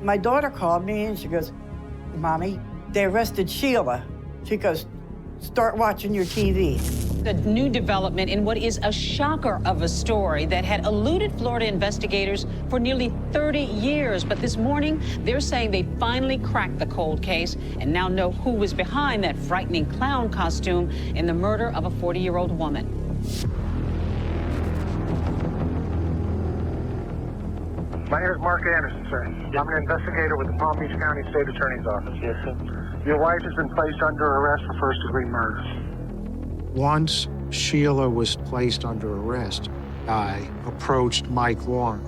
My daughter called me and she goes, Mommy, they arrested Sheila. She goes, start watching your TV. A new development in what is a shocker of a story that had eluded Florida investigators for nearly 30 years. But this morning, they're saying they finally cracked the cold case and now know who was behind that frightening clown costume in the murder of a 40-year-old woman. My name is Mark Anderson, sir. I'm an investigator with the Palm Beach County State Attorney's Office. Yes, sir. Your wife has been placed under arrest for first-degree murder. Once Sheila was placed under arrest, I approached Mike Warren.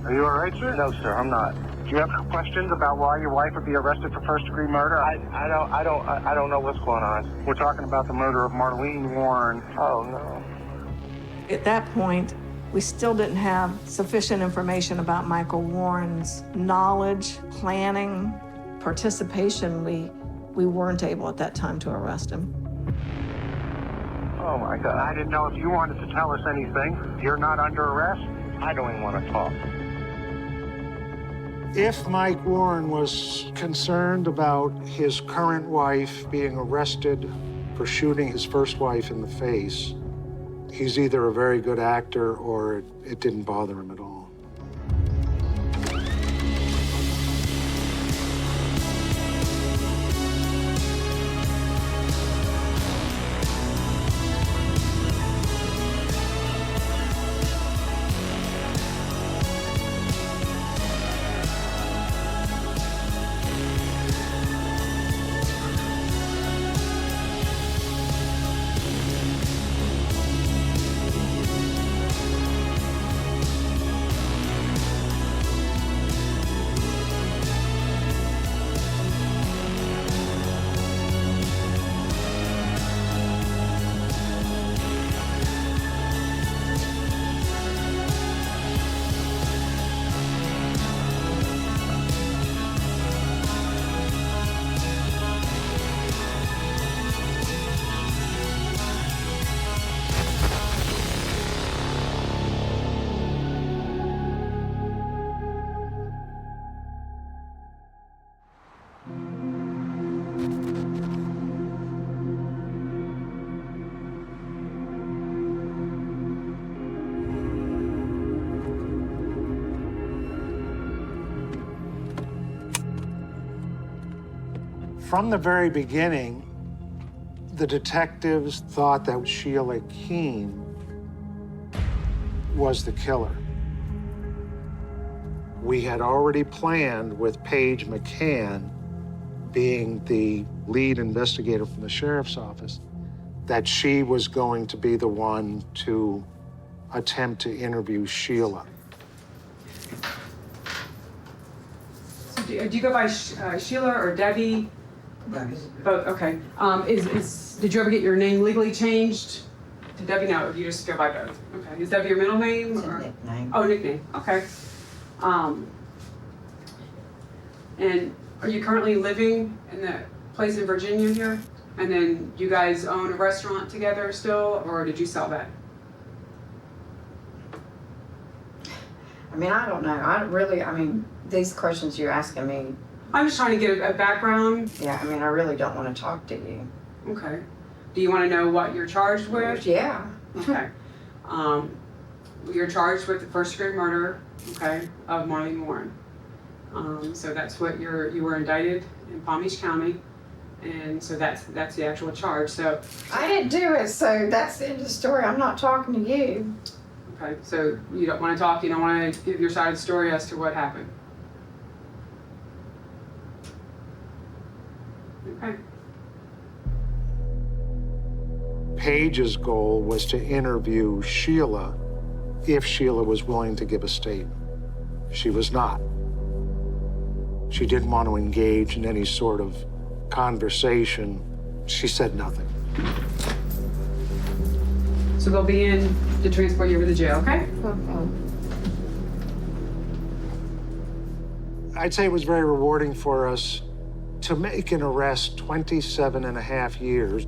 Are you all right, sir? No, sir, I'm not. Do you have questions about why your wife would be arrested for first-degree murder? I don't know what's going on. We're talking about the murder of Marlene Warren. Oh, no. At that point, we still didn't have sufficient information about Michael Warren's knowledge, planning, participation. We weren't able at that time to arrest him. Oh, my God. I didn't know if you wanted to tell us anything. You're not under arrest? I don't even want to talk. If Mike Warren was concerned about his current wife being arrested for shooting his first wife in the face, he's either a very good actor or it didn't bother him at all. From the very beginning, the detectives thought that Sheila Keene was the killer. We had already planned with Paige McCann, being the lead investigator from the sheriff's office, that she was going to be the one to attempt to interview Sheila. So do you go by Sheila or Debbie? Both, okay. Did you ever get your name legally changed to Debbie? No, you just go by both. Okay. Is Debbie your middle name? It's a nickname. Oh, nickname. Okay. And are you currently living in the place in Virginia here? And then you guys own a restaurant together still, or did you sell that? I mean, I don't know. These questions you're asking me. I'm just trying to get a background. Yeah, I mean, I really don't want to talk to you. Okay. Do you want to know what you're charged with? Yeah. Okay. You're charged with the first-degree murder, okay, of Marlene Warren. So that's what you were indicted in Palm Beach County, and so that's the actual charge. So I didn't do it, so that's the end of the story. I'm not talking to you. okay, so you don't want to talk. You don't want to give your side of the story as to what happened. Okay. Paige's goal was to interview Sheila if Sheila was willing to give a statement. She was not. She didn't want to engage in any sort of conversation. She said nothing. So they'll be in to transport you over to jail, okay? I'd say it was very rewarding for us to make an arrest 27 and a half years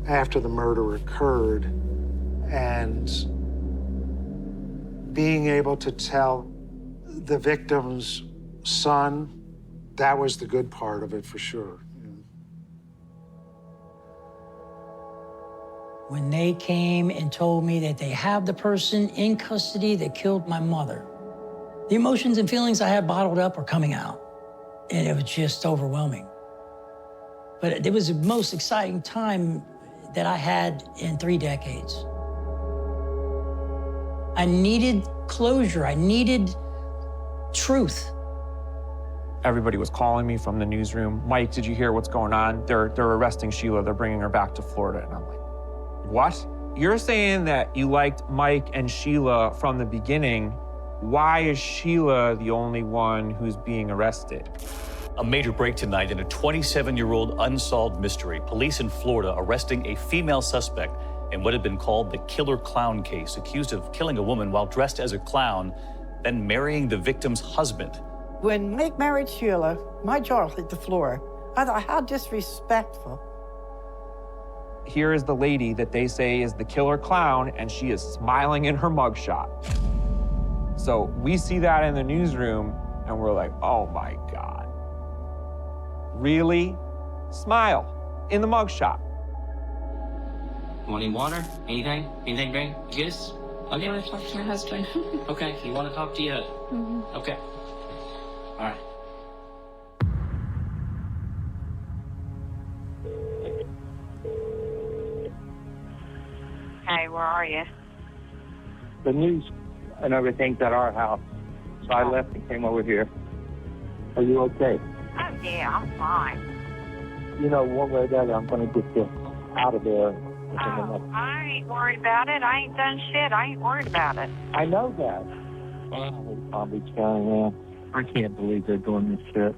after the murder occurred, and being able to tell the victim's son That was the good part of it for sure. When they came and told me that they have the person in custody that killed my mother, the emotions and feelings I had bottled up were coming out, and it was just overwhelming. But it was the most exciting time that I had in 3 decades. I needed closure. I needed truth. Everybody was calling me from the newsroom. Mike, did you hear what's going on? They're arresting Sheila. They're bringing her back to Florida. And I'm like, what? You're saying that you liked Mike and Sheila from the beginning. Why is Sheila the only one who's being arrested? A major break tonight in a 27-year-old unsolved mystery. Police in Florida arresting a female suspect in what had been called the killer clown case, accused of killing a woman while dressed as a clown, then marrying the victim's husband. When Mike married Sheila, my jaw hit the floor. I thought, how disrespectful. Here is the lady that they say is the killer clown, and she is smiling in her mugshot. So we see that in the newsroom, and we're like, oh my God. Really? Smile in the mugshot. Want any water? Anything? Anything, Greg? Yes? Okay. I want to talk to my husband. Okay, you want to talk to you? Mm-hmm. Okay. All right. Hey, where are you? The news and everything's at our house, so I left and came over here. Are you okay? Oh, yeah, I'm fine. You know, one way or the other, I'm going to get you out of there. Oh, I ain't worried about it. I ain't done shit. I ain't worried about it. I know that. Oh, Palm Beach County, man. I can't believe they're doing this shit.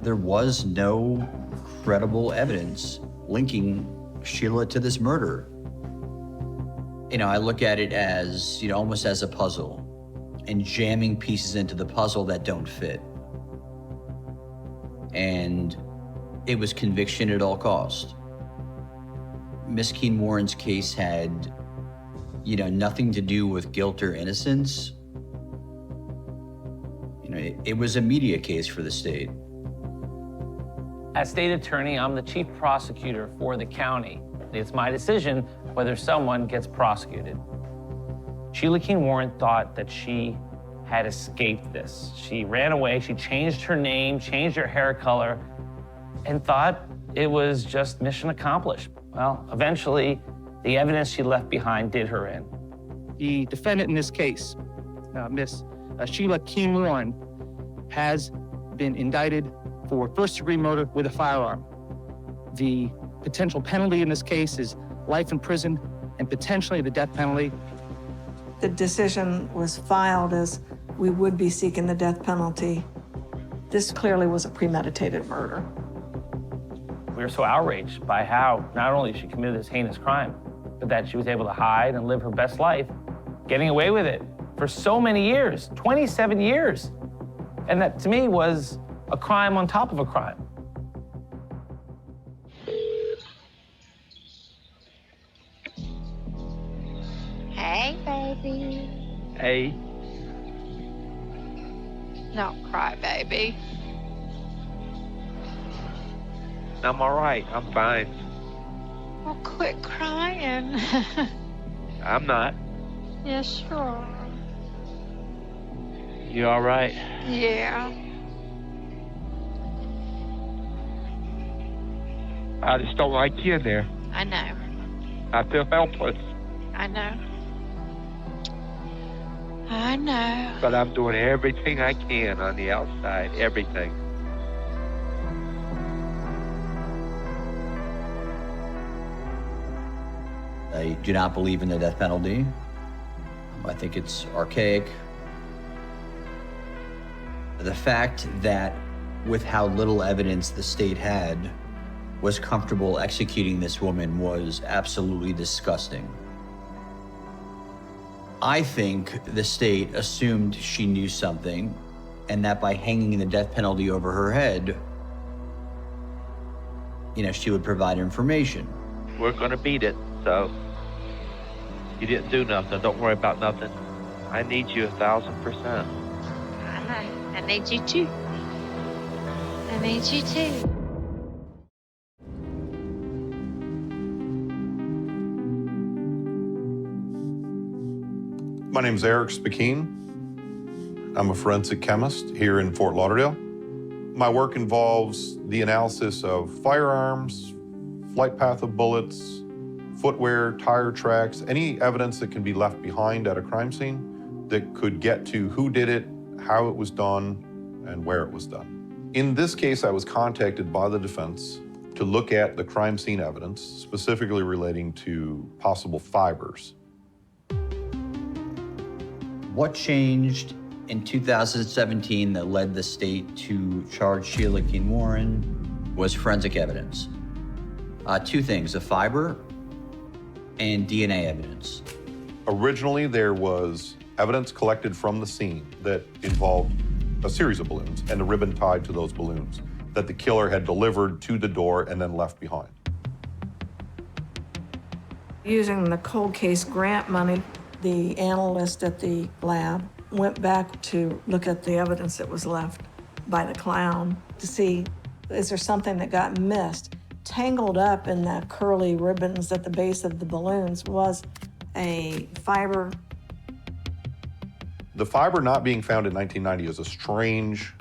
There was no credible evidence linking Sheila to this murder. You know, I look at it as, you know, almost as a puzzle and jamming pieces into the puzzle that don't fit. And it was conviction at all cost. Miss Keen Warren's case had, you know, nothing to do with guilt or innocence. You know, it was a media case for the state. As state attorney, I'm the chief prosecutor for the county. It's my decision whether someone gets prosecuted. Sheila Keen Warren thought that she had escaped this. She ran away, she changed her name, changed her hair color, and thought it was just mission accomplished. Well, eventually, the evidence she left behind did her in. The defendant in this case, Miss Sheila Keen Warren, has been indicted for first-degree murder with a firearm. The potential penalty in this case is life in prison and potentially the death penalty. The decision was filed as we would be seeking the death penalty. This clearly was a premeditated murder. We were so outraged by how not only she committed this heinous crime, but that she was able to hide and live her best life, getting away with it for so many years, 27 years. And that, to me, was a crime on top of a crime. Hey, baby. Hey. Don't cry, baby. I'm all right. I'm fine. Well, quit crying. I'm not. Yes, you are. You all right? Yeah. I just don't like you in there. I know. I feel helpless. I know. I know. But I'm doing everything I can on the outside. Everything. I do not believe in the death penalty. I think it's archaic. The fact that with how little evidence the state had, was comfortable executing this woman was absolutely disgusting. I think the state assumed she knew something, and that by hanging the death penalty over her head, you know, she would provide information. We're gonna beat it, so you didn't do nothing. Don't worry about nothing. I need you 1,000%. I need you too. I need you too. My name's Eric Spakeen. I'm a forensic chemist here in Fort Lauderdale. My work involves the analysis of firearms, flight path of bullets, footwear, tire tracks, any evidence that can be left behind at a crime scene that could get to who did it, how it was done, and where it was done. In this case, I was contacted by the defense to look at the crime scene evidence, specifically relating to possible fibers. What changed in 2017 that led the state to charge Sheila Keene Warren was forensic evidence. Two things, a fiber and DNA evidence. Originally, there was evidence collected from the scene that involved a series of balloons and a ribbon tied to those balloons that the killer had delivered to the door and then left behind. Using the cold case grant money, the analyst at the lab went back to look at the evidence that was left by the clown to see, is there something that got missed? Tangled up in the curly ribbons at the base of the balloons was a fiber. The fiber not being found in 1990 is a strange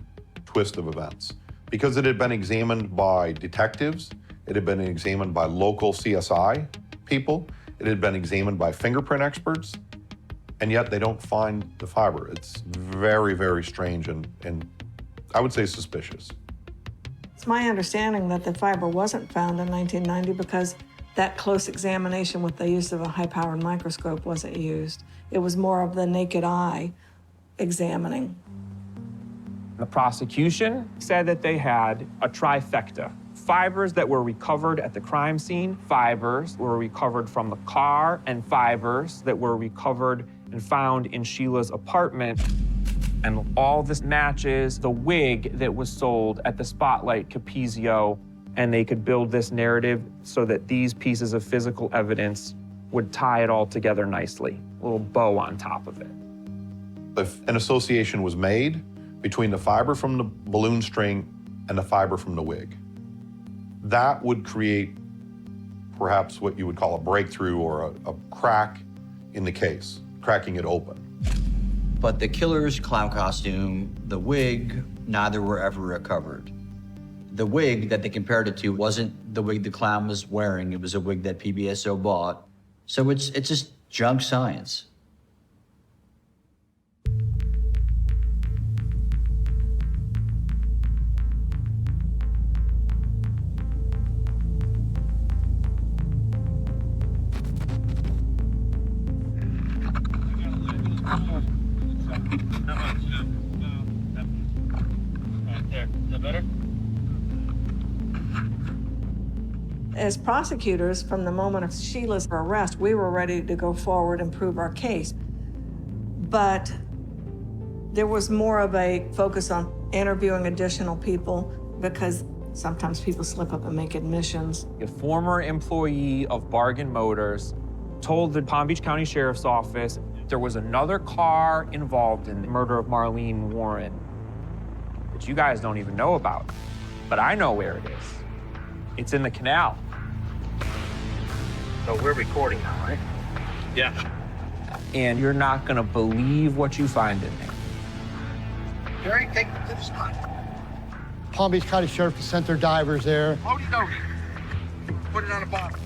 twist of events because it had been examined by detectives, it had been examined by local CSI people, it had been examined by fingerprint experts, and yet they don't find the fiber. It's very, very strange and I would say suspicious. It's my understanding that the fiber wasn't found in 1990 because that close examination with the use of a high-powered microscope wasn't used. It was more of the naked eye examining. The prosecution said that they had a trifecta. Fibers that were recovered at the crime scene, fibers were recovered from the car, and fibers that were recovered and found in Sheila's apartment. And all this matches the wig that was sold at the Spotlight Capizio, and they could build this narrative so that these pieces of physical evidence would tie it all together nicely, a little bow on top of it. If an association was made between the fiber from the balloon string and the fiber from the wig, that would create perhaps what you would call a breakthrough or a crack in the case, cracking it open. But the killer's clown costume, the wig, neither were ever recovered. The wig that they compared it to wasn't the wig the clown was wearing, it was a wig that PBSO bought. So it's just junk science. As prosecutors, from the moment of Sheila's arrest, we were ready to go forward and prove our case. But there was more of a focus on interviewing additional people because sometimes people slip up and make admissions. A former employee of Bargain Motors told the Palm Beach County Sheriff's Office there was another car involved in the murder of Marlene Warren that you guys don't even know about. But I know where it is. It's in the canal. So we're recording now, right? Yeah. And you're not gonna believe what you find in there. Jerry, take them to the spot. Palm Beach County Sheriff sent their divers there. Okey dokey. Put it on a bottle.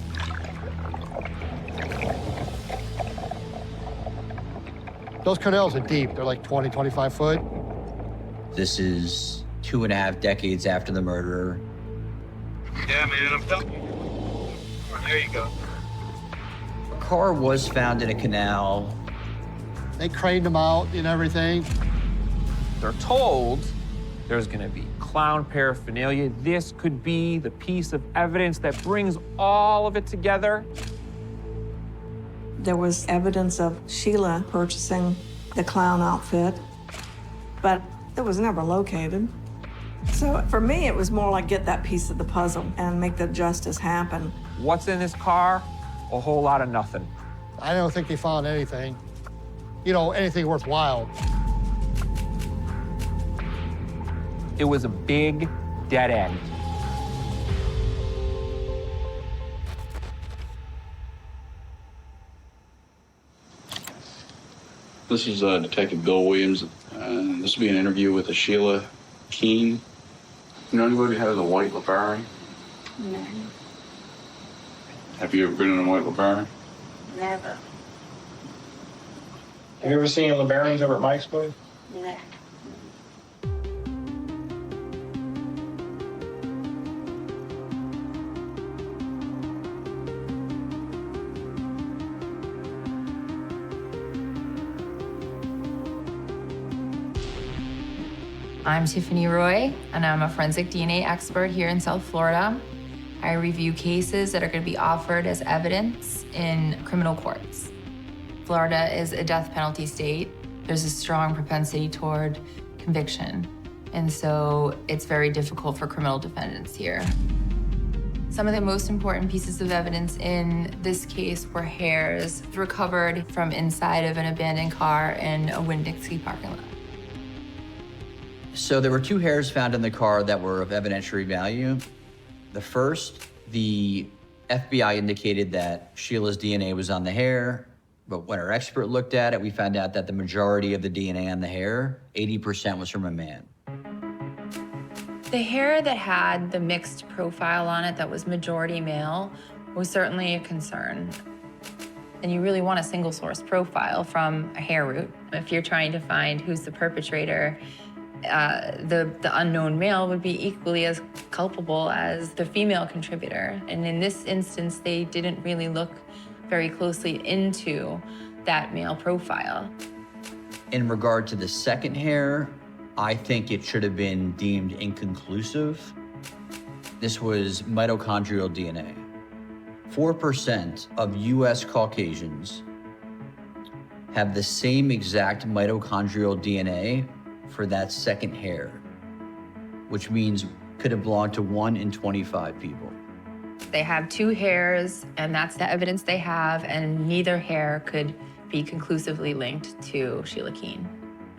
Those canals are deep. They're like 20, 25 foot. This is 2.5 decades after the murder. Yeah, man, I'm telling you. There you go. A car was found in a canal. They craned them out and everything. They're told there's gonna be clown paraphernalia. This could be the piece of evidence that brings all of it together. There was evidence of Sheila purchasing the clown outfit, but it was never located. So for me, it was more like get that piece of the puzzle and make the justice happen. What's in this car? A whole lot of nothing. I don't think they found anything, anything worthwhile. It was a big dead end. This is Detective Bill Williams. This will be an interview with Sheila Keene. You know anybody who has a white LeBaron? No, Have you ever been in a white LeBaron? never. Have you ever seen LeBarons over at Mike's place? No. I'm Tiffany Roy, and I'm a forensic DNA expert here in South Florida. I review cases that are going to be offered as evidence in criminal courts. Florida is a death penalty state. There's a strong propensity toward conviction, and so it's very difficult for criminal defendants here. Some of the most important pieces of evidence in this case were hairs recovered from inside of an abandoned car in a Winn-Dixie parking lot. So there were 2 hairs found in the car that were of evidentiary value. The first, the FBI indicated that Sheila's DNA was on the hair, but when our expert looked at it, we found out that the majority of the DNA on the hair, 80%, was from a man. The hair that had the mixed profile on it that was majority male was certainly a concern. And you really want a single source profile from a hair root. If you're trying to find who's the perpetrator, the unknown male would be equally as culpable as the female contributor. And in this instance, they didn't really look very closely into that male profile. In regard to the second hair, I think it should have been deemed inconclusive. This was mitochondrial DNA. 4% of US Caucasians have the same exact mitochondrial DNA for that second hair, which means could have belonged to 1 in 25 people. They have 2 hairs, and that's the evidence they have, and neither hair could be conclusively linked to Sheila Keene.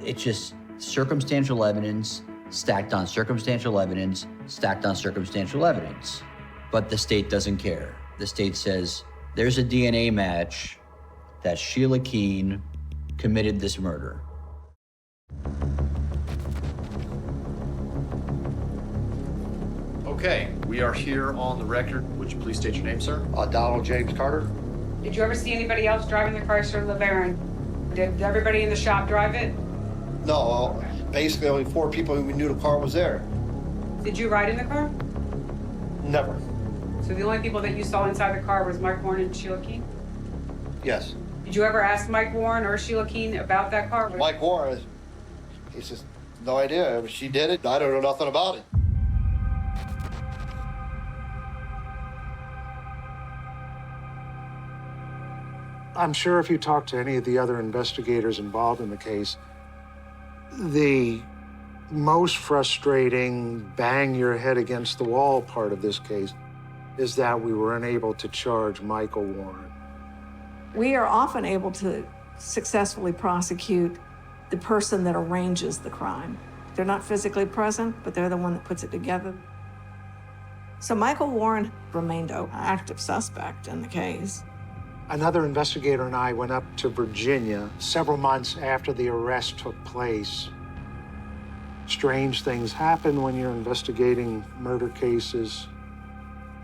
It's just circumstantial evidence, stacked on circumstantial evidence, stacked on circumstantial evidence. But the state doesn't care. The state says, there's a DNA match that Sheila Keene committed this murder. Okay, we are here on the record. Would you please state your name, sir? Donald James Carter. Did you ever see anybody else driving the Chrysler LeBaron? Did everybody in the shop drive it? No, basically only 4 people who knew the car was there. Did you ride in the car? Never. So the only people that you saw inside the car was Mike Warren and Sheila Keene? Yes. Did you ever ask Mike Warren or Sheila Keene about that car? Mike Warren, he says, no idea. If she did it, I don't know nothing about it. I'm sure if you talk to any of the other investigators involved in the case, the most frustrating bang your head against the wall part of this case is that we were unable to charge Michael Warren. We are often able to successfully prosecute the person that arranges the crime. They're not physically present, but they're the one that puts it together. So Michael Warren remained an active suspect in the case. Another investigator and I went up to Virginia several months after the arrest took place. Strange things happen when you're investigating murder cases.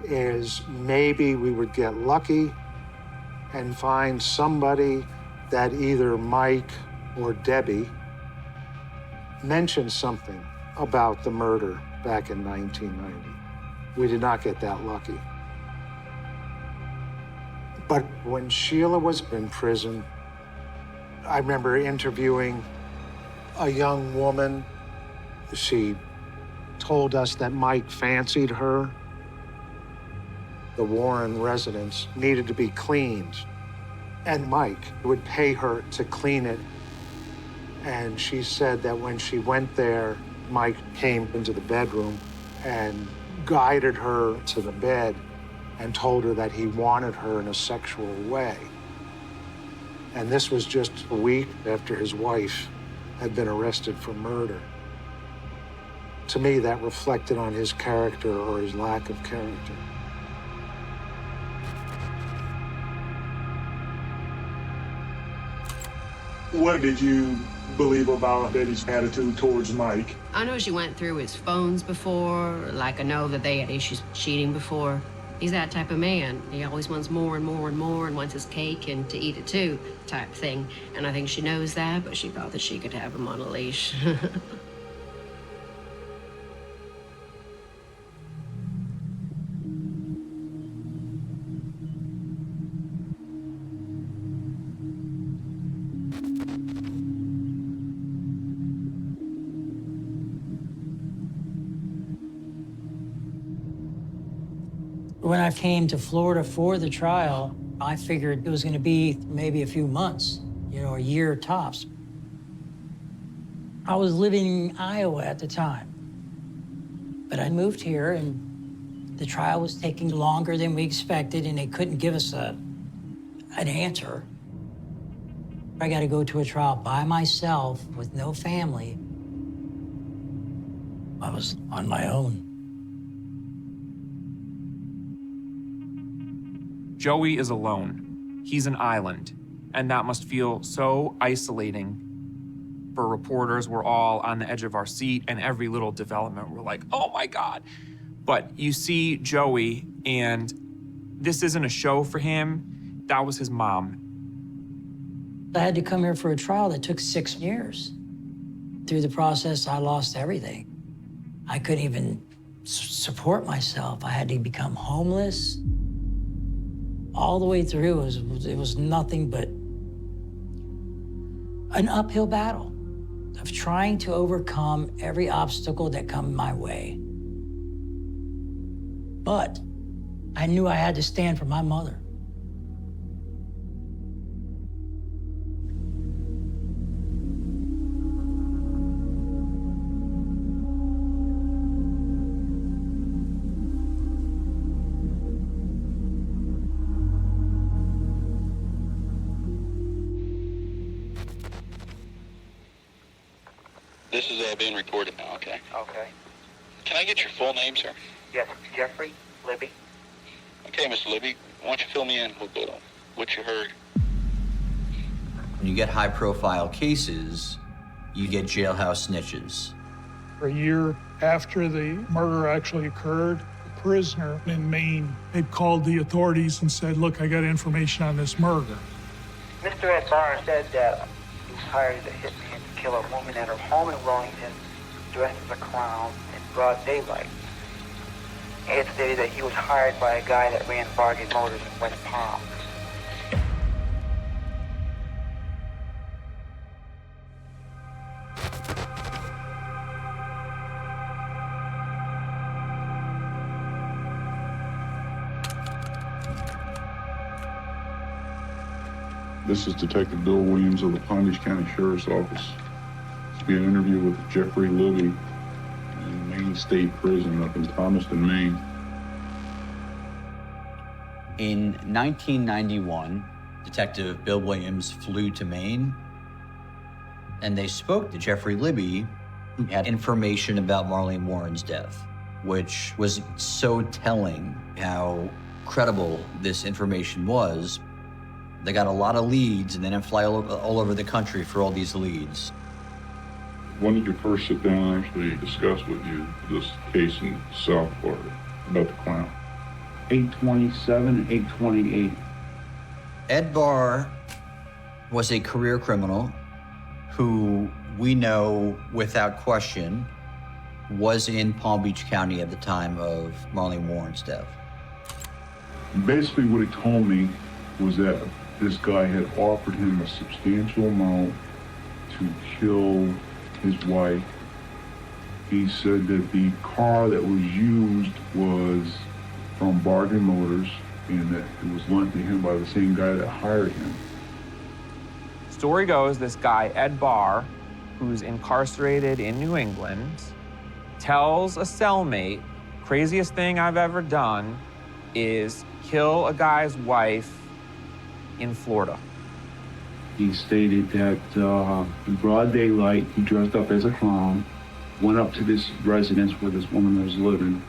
Is maybe we would get lucky and find somebody that either Mike or Debbie mentioned something about the murder back in 1990. We did not get that lucky. But when Sheila was in prison, I remember interviewing a young woman. She told us that Mike fancied her. The Warren residence needed to be cleaned, and Mike would pay her to clean it. And she said that when she went there, Mike came into the bedroom and guided her to the bed and told her that he wanted her in a sexual way. And this was just a week after his wife had been arrested for murder. To me, that reflected on his character or his lack of character. What did you believe about Betty's attitude towards Mike? I know she went through his phones before, like I know that they had issues with cheating before. He's that type of man. He always wants more and more and more and wants his cake and to eat it too, type thing. And I think she knows that, but she thought that she could have him on a leash. When I came to Florida for the trial, I figured it was going to be maybe a few months, a year tops. I was living in Iowa at the time, but I moved here and the trial was taking longer than we expected and they couldn't give us an answer. I got to go to a trial by myself with no family. I was on my own. Joey is alone. He's an island, and that must feel so isolating. For reporters, we're all on the edge of our seat, and every little development, we're like, oh my God. But you see Joey, and this isn't a show for him. That was his mom. I had to come here for a trial that took 6 years. Through the process, I lost everything. I couldn't even support myself. I had to become homeless. All the way through, it was nothing but an uphill battle of trying to overcome every obstacle that come my way. But I knew I had to stand for my mother. This is being recorded now, okay? Okay. Can I get your full name, sir? Yes, Jeffrey Libby. Okay, Mr. Libby, why don't you fill me in a little bit on what you heard? When you get high-profile cases, you get jailhouse snitches. A year after the murder actually occurred, the prisoner in Maine had called the authorities and said, look, I got information on this murder. Mr. Ed Barr said that he was hired as a hitman to kill a woman at her home in Wellington, dressed as a clown in broad daylight. Ed stated that he was hired by a guy that ran Bargain Motors in West Palm. This is Detective Bill Williams of the Palm Beach County Sheriff's Office. It's be an interview with Jeffrey Libby in Maine State Prison up in Thomaston, Maine. In 1991, Detective Bill Williams flew to Maine, and they spoke to Jeffrey Libby, who had information about Marlene Warren's death, which was so telling how credible this information was. They got a lot of leads and then fly all over the country for all these leads. When did you first sit down and actually discuss with you this case in South Florida about the clown? 8/27, 8/28. Ed Barr was a career criminal who we know without question was in Palm Beach County at the time of Marlene Warren's death. Basically what he told me was that this guy had offered him a substantial amount to kill his wife. He said that the car that was used was from Bargain Motors and that it was lent to him by the same guy that hired him. Story goes, this guy, Ed Barr, who's incarcerated in New England, tells a cellmate, craziest thing I've ever done is kill a guy's wife in Florida. He stated that in broad daylight, he dressed up as a clown, went up to this residence where this woman was living,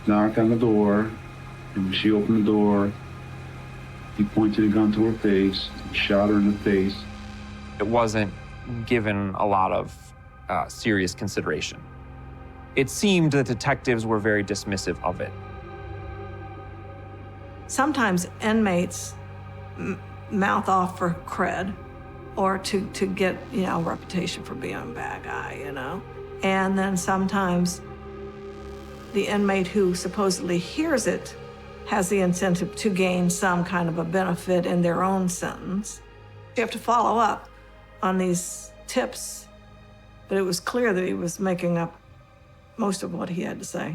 knocked on the door, and when she opened the door, he pointed a gun to her face, and shot her in the face. It wasn't given a lot of serious consideration. It seemed that detectives were very dismissive of it. Sometimes inmates mouth off for cred or to get, a reputation for being a bad guy, And then sometimes the inmate who supposedly hears it has the incentive to gain some kind of a benefit in their own sentence. You have to follow up on these tips, but it was clear that he was making up most of what he had to say.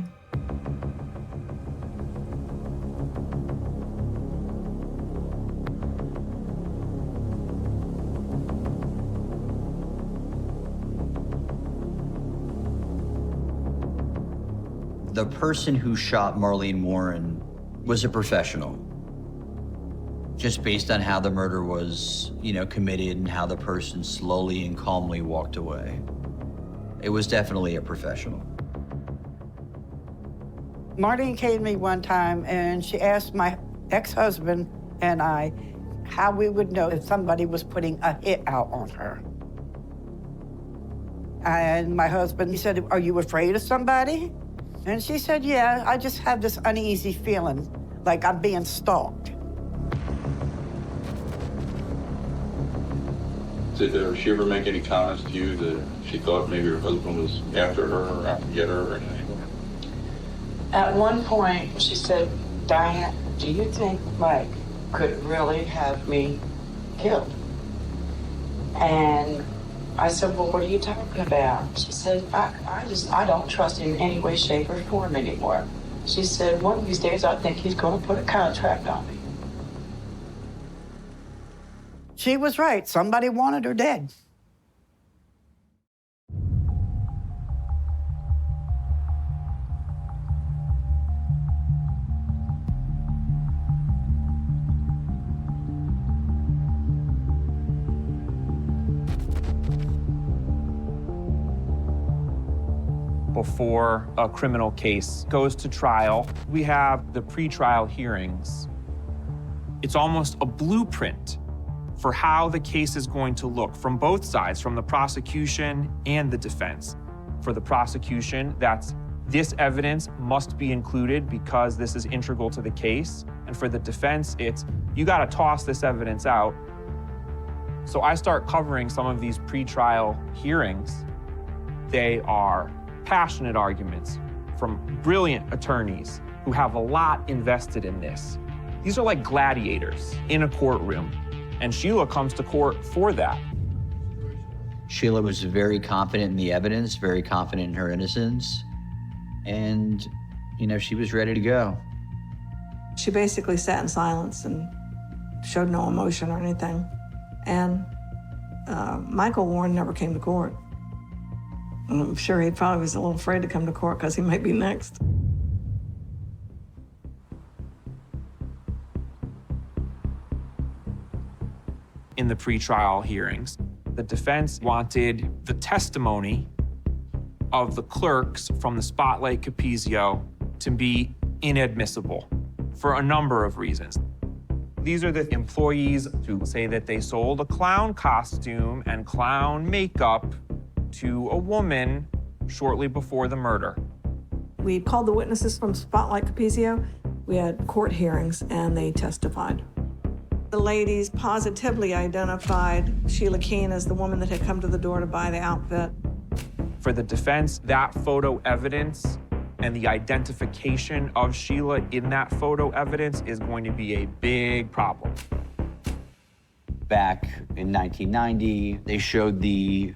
The person who shot Marlene Warren was a professional. Just based on how the murder was, committed and how the person slowly and calmly walked away. It was definitely a professional. Marlene came to me one time and she asked my ex-husband and I how we would know if somebody was putting a hit out on her. And my husband, he said, "Are you afraid of somebody?" And she said, "Yeah, I just have this uneasy feeling like I'm being stalked." Did she ever make any comments to you that she thought maybe her husband was after her or out to get her or anything? At one point, she said, "Diane, do you think Mike could really have me killed?" And I said, "Well, what are you talking about?" She said, I don't trust him in any way, shape, or form anymore. She said, "One of these days, I think he's going to put a contract on me." She was right. Somebody wanted her dead. Before a criminal case goes to trial, we have the pretrial hearings. It's almost a blueprint for how the case is going to look from both sides, from the prosecution and the defense. For the prosecution, that's this evidence must be included because this is integral to the case. And for the defense, it's you gotta toss this evidence out. So I start covering some of these pretrial hearings. They are passionate arguments from brilliant attorneys who have a lot invested in this. These are like gladiators in a courtroom, and Sheila comes to court for that. Sheila was very confident in the evidence, very confident in her innocence, and, she was ready to go. She basically sat in silence and showed no emotion or anything. And Michael Warren never came to court. And I'm sure he probably was a little afraid to come to court because he might be next. In the pretrial hearings, the defense wanted the testimony of the clerks from the Spotlight Capizio to be inadmissible for a number of reasons. These are the employees who say that they sold a clown costume and clown makeup to a woman shortly before the murder. We called the witnesses from Spotlight Capizio. We had court hearings and they testified. The ladies positively identified Sheila Keene as the woman that had come to the door to buy the outfit. For the defense, that photo evidence and the identification of Sheila in that photo evidence is going to be a big problem. Back in 1990, they showed the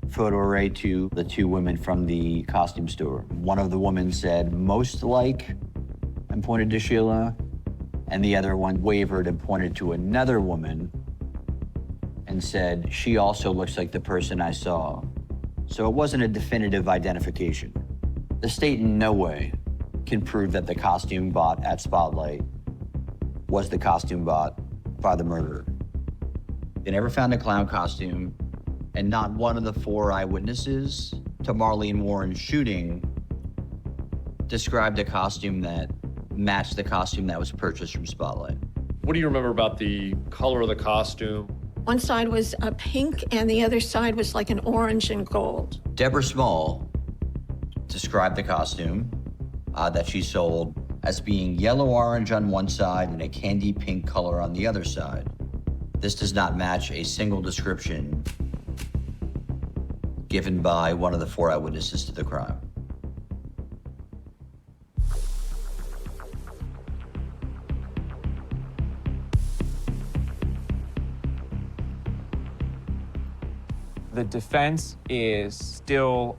photo array to the two women from the costume store. One of the women said, "Most like," and pointed to Sheila, and the other one wavered and pointed to another woman and said, "She also looks like the person I saw." So it wasn't a definitive identification. The state in no way can prove that the costume bought at Spotlight was the costume bought by the murderer. They never found a clown costume, and not one of the 4 eyewitnesses to Marlene Warren's shooting described a costume that matched the costume that was purchased from Spotlight. What do you remember about the color of the costume? One side was a pink and the other side was like an orange and gold. Deborah Small described the costume that she sold as being yellow-orange on one side and a candy pink color on the other side. This does not match a single description given by one of the 4 eyewitnesses to the crime. The defense is still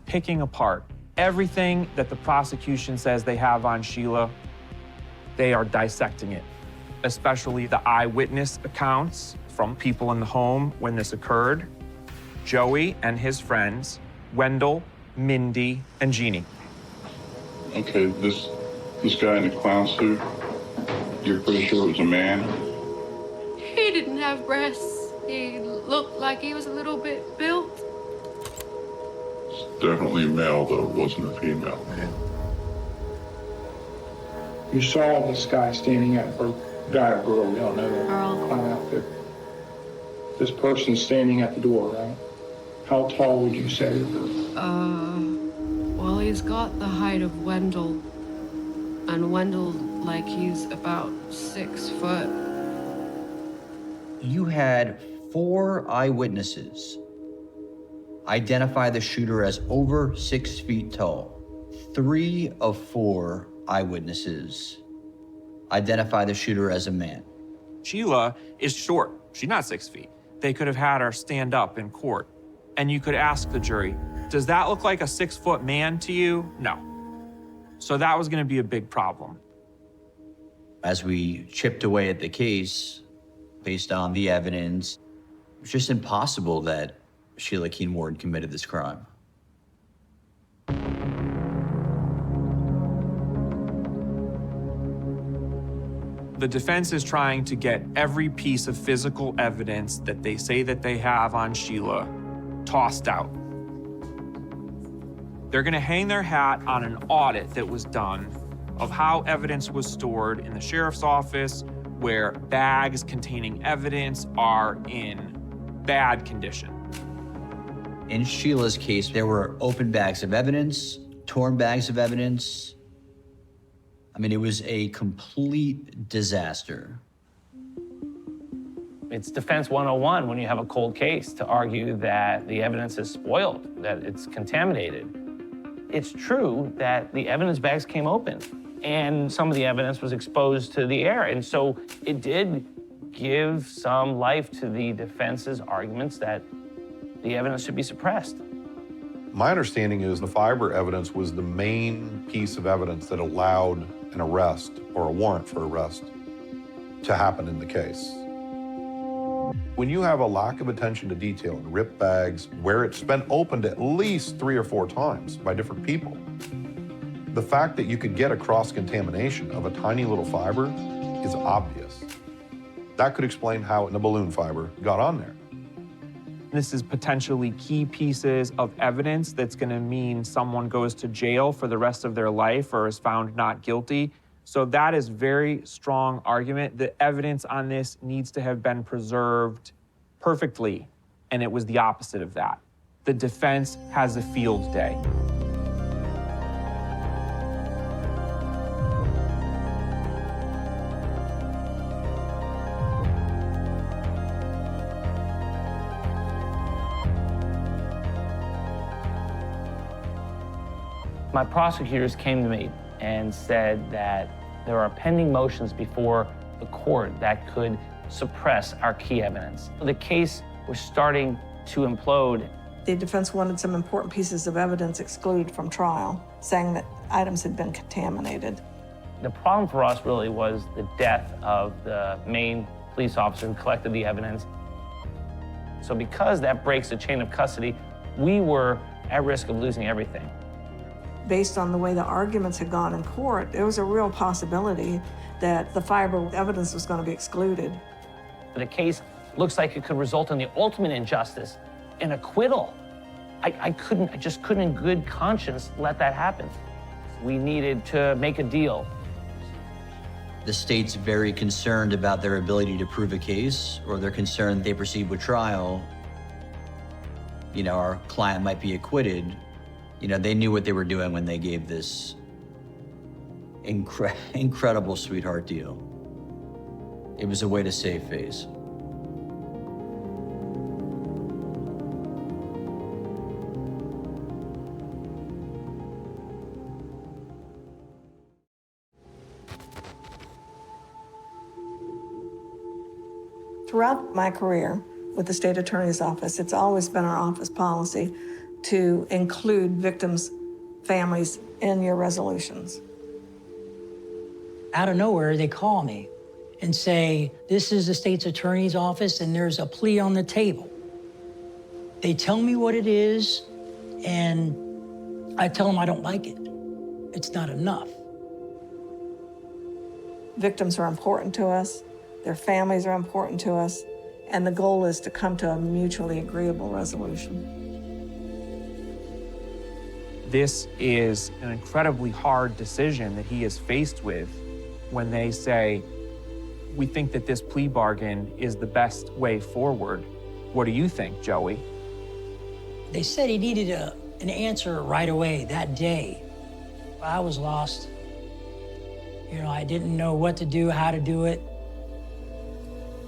picking apart everything that the prosecution says they have on Sheila. They are dissecting it, especially the eyewitness accounts from people in the home when this occurred. Joey and his friends, Wendell, Mindy, and Jeannie. Okay, this guy in the clown suit, you're pretty sure it was a man? He didn't have breasts. He looked like he was a little bit built. It's definitely a male, though. It wasn't a female. You saw this guy standing at, or guy or girl, we don't know that. Girl. Clown outfit. This person standing at the door, right? How tall would you say he was? Well, he's got the height of Wendell. And Wendell, like, he's about 6 foot. You had 4 eyewitnesses identify the shooter as over 6 feet tall. 3 of 4 eyewitnesses identify the shooter as a man. Sheila is short. She's not 6 feet. They could have had her stand up in court. And you could ask the jury, does that look like a 6-foot man to you? No. So that was going to be a big problem. As we chipped away at the case, based on the evidence, it was just impossible that Sheila Keene Ward committed this crime. The defense is trying to get every piece of physical evidence that they say that they have on Sheila tossed out. They're gonna hang their hat on an audit that was done of how evidence was stored in the sheriff's office, where bags containing evidence are in bad condition. In Sheila's case, there were open bags of evidence, torn bags of evidence. I mean, it was a complete disaster. It's defense 101 when you have a cold case to argue that the evidence is spoiled, that it's contaminated. It's true that the evidence bags came open and some of the evidence was exposed to the air. And so it did give some life to the defense's arguments that the evidence should be suppressed. My understanding is the fiber evidence was the main piece of evidence that allowed an arrest or a warrant for arrest to happen in the case. When you have a lack of attention to detail in ripped bags, where it's been opened at least 3 or 4 times by different people, the fact that you could get a cross-contamination of a tiny little fiber is obvious. That could explain how the balloon fiber got on there. This is potentially key pieces of evidence that's gonna mean someone goes to jail for the rest of their life or is found not guilty. So that is very strong argument. The evidence on this needs to have been preserved perfectly, and it was the opposite of that. The defense has a field day. My prosecutors came to me and said that there are pending motions before the court that could suppress our key evidence. The case was starting to implode. The defense wanted some important pieces of evidence excluded from trial, saying that items had been contaminated. The problem for us really was the death of the main police officer who collected the evidence. So because that breaks the chain of custody, we were at risk of losing everything. Based on the way the arguments had gone in court, there was a real possibility that the fiber evidence was going to be excluded. The case looks like it could result in the ultimate injustice, an acquittal. I just couldn't in good conscience let that happen. We needed to make a deal. The state's very concerned about their ability to prove a case, or they're concerned they proceed with trial. You know, our client might be acquitted. You know, they knew what they were doing when they gave this incredible sweetheart deal. It was a way to save face. Throughout my career with the state attorney's office, it's always been our office policy to include victims' families in your resolutions. Out of nowhere, they call me and say, this is the state's attorney's office and there's a plea on the table. They tell me what it is, and I tell them I don't like it. It's not enough. Victims are important to us, their families are important to us, and the goal is to come to a mutually agreeable resolution. This is an incredibly hard decision that he is faced with when they say, we think that this plea bargain is the best way forward. What do you think, Joey? They said he needed an answer right away, that day. I was lost. You know, I didn't know what to do, how to do it.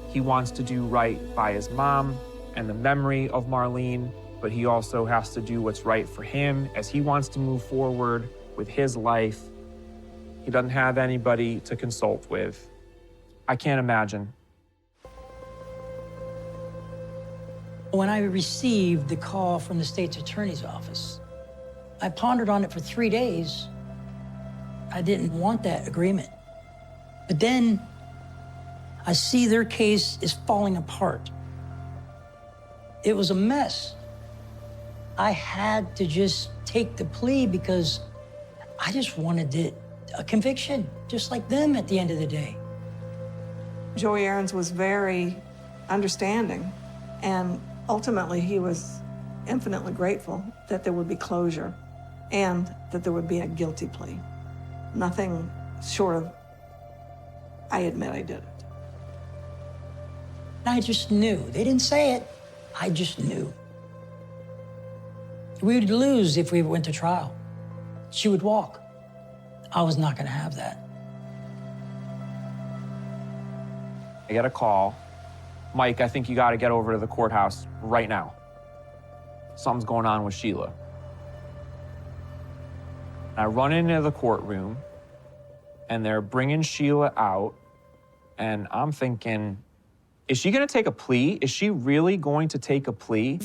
He wants to do right by his mom and the memory of Marlene, but he also has to do what's right for him as he wants to move forward with his life. He doesn't have anybody to consult with. I can't imagine. When I received the call from the state's attorney's office, I pondered on it for 3 days. I didn't want that agreement. But then I see their case is falling apart. It was a mess. I had to just take the plea because I just wanted a conviction, just like them at the end of the day. Joey Aarons was very understanding, and ultimately he was infinitely grateful that there would be closure and that there would be a guilty plea. Nothing short of, I admit I did it. I just knew. They didn't say it. I just knew. We would lose if we went to trial. She would walk. I was not going to have that. I get a call. Mike, I think you got to get over to the courthouse right now. Something's going on with Sheila. I run into the courtroom, and they're bringing Sheila out, and I'm thinking, is she going to take a plea? Is she really going to take a plea?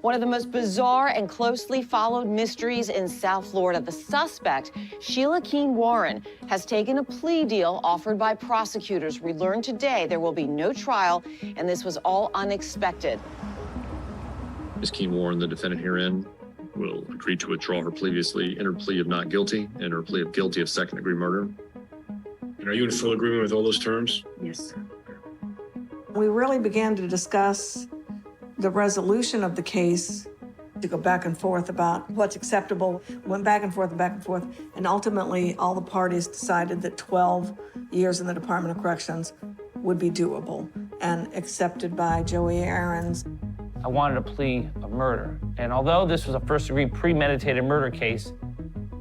One of the most bizarre and closely followed mysteries in South Florida. The suspect, Sheila Keene Warren, has taken a plea deal offered by prosecutors. We learned today there will be no trial, and this was all unexpected. Ms. Keene Warren, the defendant herein, will agree to withdraw her previously entered plea of not guilty and her plea of guilty of second-degree murder. And are you in full agreement with all those terms? Yes, sir. We really began to discuss the resolution of the case, to go back and forth about what's acceptable, went back and forth, and ultimately all the parties decided that 12 years in the Department of Corrections would be doable and accepted by Joey Aarons. I wanted a plea of murder, and although this was a first-degree premeditated murder case,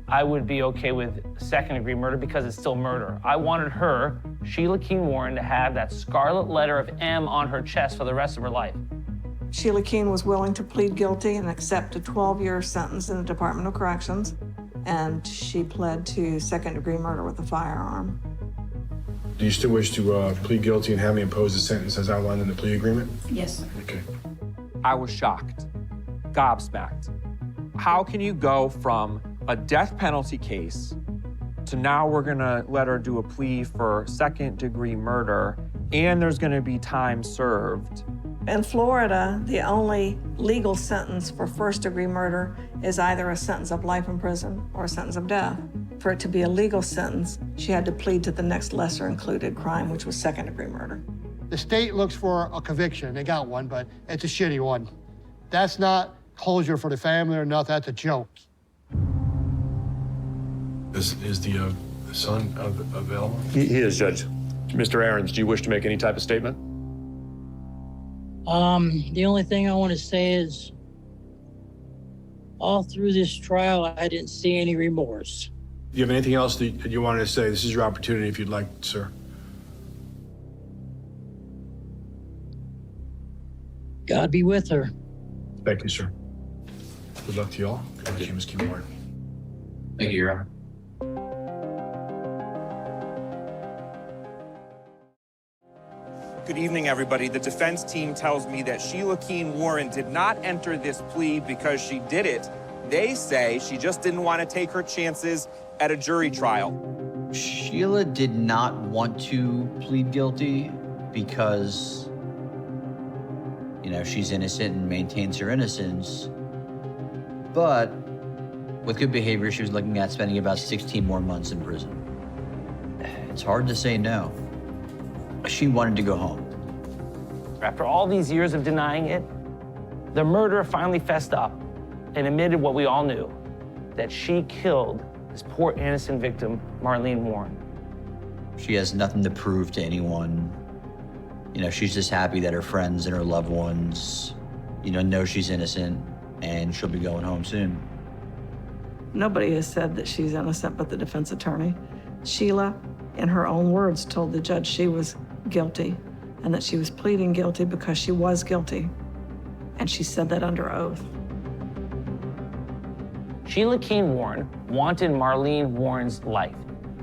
I would be okay with second-degree murder because it's still murder. I wanted her, Sheila Keene Warren, to have that scarlet letter of M on her chest for the rest of her life. Sheila Keene was willing to plead guilty and accept a 12-year sentence in the Department of Corrections, and she pled to second-degree murder with a firearm. Do you still wish to plead guilty and have me impose the sentence as outlined in the plea agreement? Yes, sir. Okay. I was shocked, gobsmacked. How can you go from a death penalty case to now we're gonna let her do a plea for second-degree murder and there's gonna be time served? In Florida, the only legal sentence for first-degree murder is either a sentence of life in prison or a sentence of death. For it to be a legal sentence, she had to plead to the next lesser included crime, which was second-degree murder. The state looks for a conviction. They got one, but it's a shitty one. That's not closure for the family or nothing. That's a joke. Is the son available? He is, Judge. Mr. Aarons, do you wish to make any type of statement? The only thing I want to say is all through this trial, I didn't see any remorse. Do you have anything else that you wanted to say? This is your opportunity if you'd like, sir. God be with her. Thank you, sir. Good luck to you all. Good luck to you, Ms. Keymore. Thank you, Your Honor. Good evening, everybody. The defense team tells me that Sheila Keene Warren did not enter this plea because she did it. They say she just didn't want to take her chances at a jury trial. Sheila did not want to plead guilty because, you know, she's innocent and maintains her innocence. But with good behavior, she was looking at spending about 16 more months in prison. It's hard to say no. She wanted to go home. After all these years of denying it, the murderer finally fessed up and admitted what we all knew, that she killed this poor innocent victim, Marlene Warren. She has nothing to prove to anyone. You know, she's just happy that her friends and her loved ones, you know she's innocent and she'll be going home soon. Nobody has said that she's innocent but the defense attorney. Sheila, in her own words, told the judge she was guilty and that she was pleading guilty because she was guilty. And she said that under oath. Sheila Keene Warren wanted Marlene Warren's life,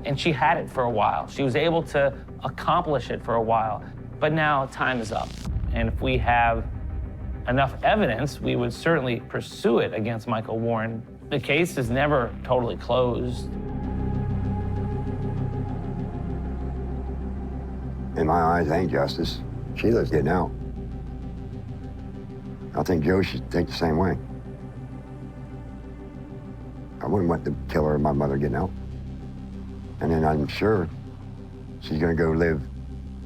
and she had it for a while. She was able to accomplish it for a while, but now time is up. And if we have enough evidence, we would certainly pursue it against Michael Warren. The case is never totally closed. In my eyes, it ain't justice. Sheila's getting out. I think Joe should think the same way. I wouldn't want the killer of my mother getting out. And then I'm sure she's gonna go live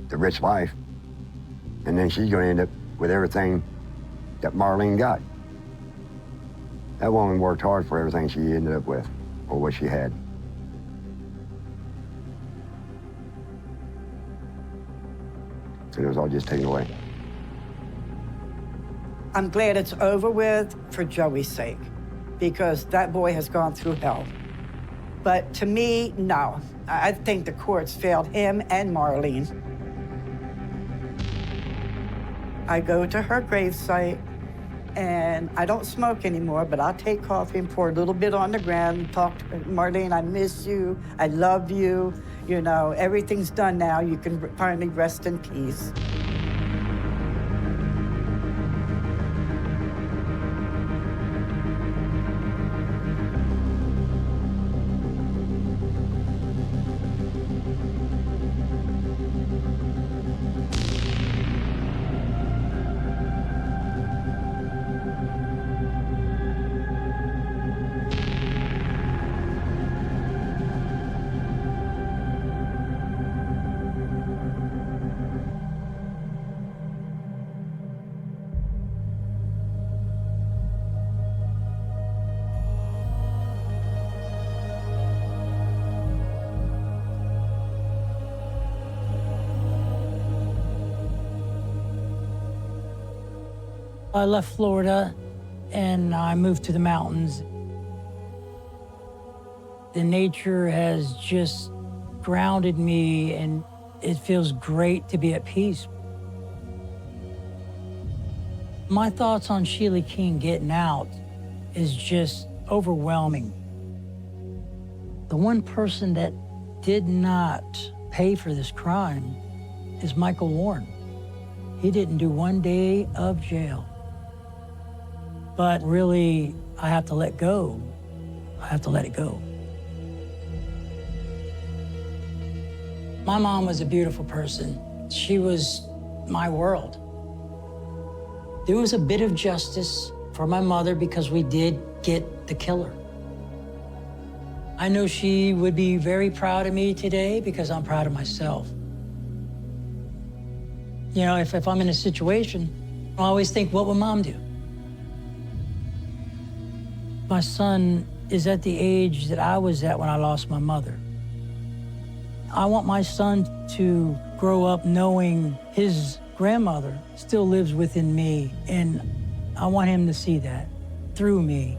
the rich life. And then she's gonna end up with everything that Marlene got. That woman worked hard for everything she ended up with, or what she had. So it was all just taken away. I'm glad it's over with for Joey's sake, because that boy has gone through hell. But to me, no. I think the courts failed him and Marlene. I go to her gravesite, and I don't smoke anymore, but I'll take coffee and pour a little bit on the ground and talk to her. Marlene, I miss you, I love you. You know, everything's done now. You can finally rest in peace. I left Florida and I moved to the mountains. The nature has just grounded me, and it feels great to be at peace. My thoughts on Sheila Keene getting out is just overwhelming. The one person that did not pay for this crime is Michael Warren. He didn't do 1 day of jail. But really, I have to let go. I have to let it go. My mom was a beautiful person. She was my world. There was a bit of justice for my mother because we did get the killer. I know she would be very proud of me today because I'm proud of myself. You know, if I'm in a situation, I always think, what would Mom do? My son is at the age that I was at when I lost my mother. I want my son to grow up knowing his grandmother still lives within me, and I want him to see that through me.